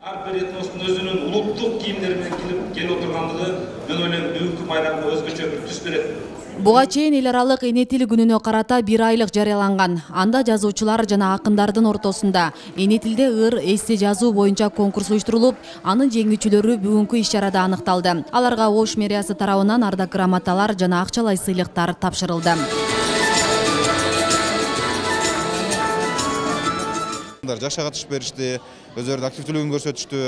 Ар бир этностун өзүнүн улуттук кийимдери менен келип отургандыгы мен ойлойм бүгүнкү майрамга өзгөчө бир түс берет. Буга чейин эл аралык эне тил күнүнө карата 1 айлык жарыяланган. Анда жазуучулар жана акындардын ортосунда эне тилде ыр эссе жазуу боюнча конкурс уюштурулуп, анын жеңүүчүлөрү бүгүнкү иш-чарада аныкталды. Аларга Ош мэриясы тарабынан ардак грамоталар жана акчалай сыйлыктар тапшырылды. Жашка катышып беришти, өздөрүнүн активдүүлүгүн көрсөтүштү.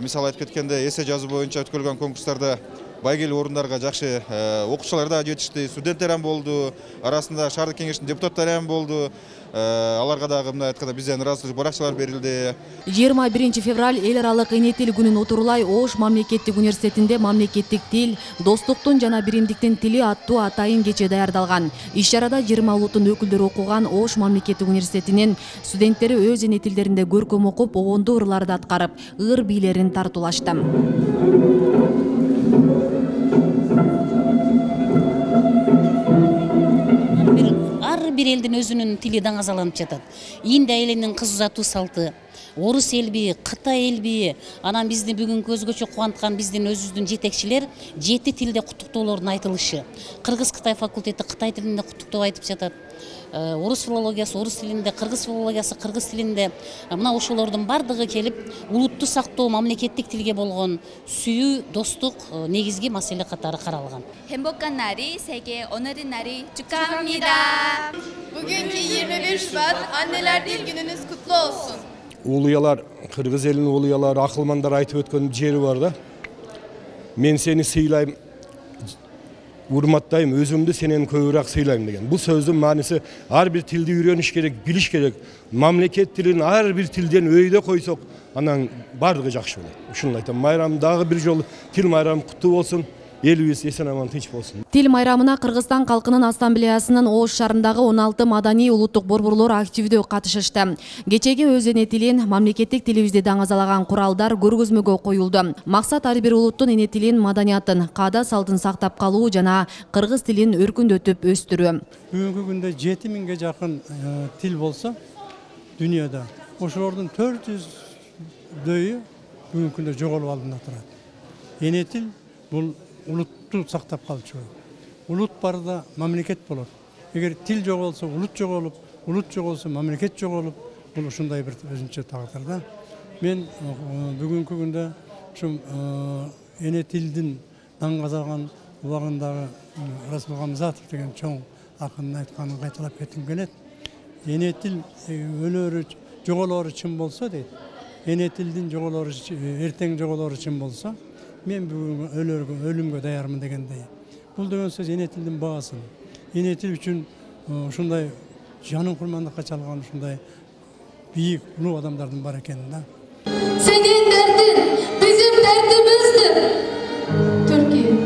Мисалы айтып кеткенде, эссе жазуу боюнча өткөрүлгөн конкурстарда байгелүү орундарга жакшы окуучулар да жетишти, студенттер болду, арасында шаардык кеңештин депутаттары болду. Аларга дагы мындай айтканда бизден ыраазычылык баракчалар берилди. 21 февраль эл аралык эне тил күнүн отурулай Ош мамлекеттик университетинде мамлекеттик тил, достуктун жана биримдиктин тили аттуу атайын кече даярдалган. Иш-чарада 20 улуттун өкүлдөрү окуган Ош мамлекеттик университетинин студенттери өз эне тилдеринде көркөм окуп, обондуу ырларды аткарып, ыр бийлерин тартуулашты. Бир элдин өзүнүн тили даңазаланып жатат. Индия элинин кыз узатуу салты, орус элби, Кытай элби, анан бизди бүгүн көзгөчө кубанткан биздин өзүбүздүн жетекчилер 7 тилде куттуктоолордун айтылышы. Кыргыз-Кытай факультети Кытай тилинде куттуктоо айтып жатат. Орус филологиясы орус тилинде, кыргыз филологиясы кыргыз тилинде. Мына ошолордун бардыгы келип, улутту сактоо, мамлекеттик тилге болгон сүйүү, достук негизги маселе катары каралган. 행복한 날이 세계 오늘의 날이 축하합니다. Bugünkü 21 Şubat Anneler Dil Gününüz kutlu olsun. Улуялар, кыргыз элинин улуялары, акылмандар айтып өткөн жери бар да. Мен сени сыйлайм, урматтайм, өзүмдү сенен көбүрөөк сыйлайм деген. Бул сөздүн мааниси ар бир тилди үйрөнүш керек, билиш керек. Мамлекет тилин ар бир тилден өйдө койсок, анан бардыгы жакшы болот. Ушуну айтам. Майрам дагы бир жолу тил майрамы куттуу болсун. Элибиз эсен аман тынч болсун. Тил майрамына Кыргызстан калкынын ассамблеясынын Ош шаарындагы 16 маданий улуттук борборлор активдүү катышышты. Кечеги өз эне тилин, мамлекеттик тилибизди даңазалаган куралдар көргөзмөгө коюлду. Максат ар бир улуттун эне тилин, маданиятын, каада салтын сактап калуу жана кыргыз тилин өркүндөтүп өстүрүү. Бүгүнкү күндө 7000ге жакын тил болсо дүйнөдө, ошолордун 400дөйү бүгүнкү күндө жоголуп алдында турат. Эне тил бул улутту сактап калчу. Улут барда мамлекет болот. Эгер тил жоголсо, улут жоголуп, улут жоголсо, мамлекет жоголуп, бул ушундай бир өзүнчө тагдырда. Мен бүгүнкү күндө ушу эне тилдин даңгазалган убагындагы Расул Гамзатов деген чоң акындын айтканын кайталап кетким келет. Эне тил өлөрү, жоголору чын болсо дейт. Эне тилдин жоголору эртең жоголору чын болсо, мен бүгүн өлүмгө даярмын дегендей. Бул деген сөз эне тилдин баасын. Эне тил үчүн ушундай жанын курмандыкка чалган ушундай бийик, улуу адамдардын бар экенин да. Senin derdin bizim derdimizdir. Türkiye.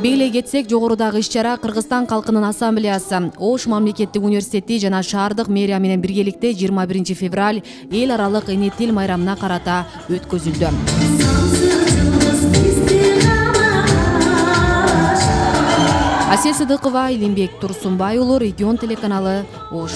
Бейлей кетсек, жогорудагы иш-чара Кыргызстан калкынын ассамблеясы, Ош мамлекеттик университети жана шаардык мэрия менен биргеликте 21 февраль эл аралык эне тил майрамына карата өткөзүлдү. Асел Сыдыкова, Илимбек Турсунбай уулу, Регион телеканалы, Ош.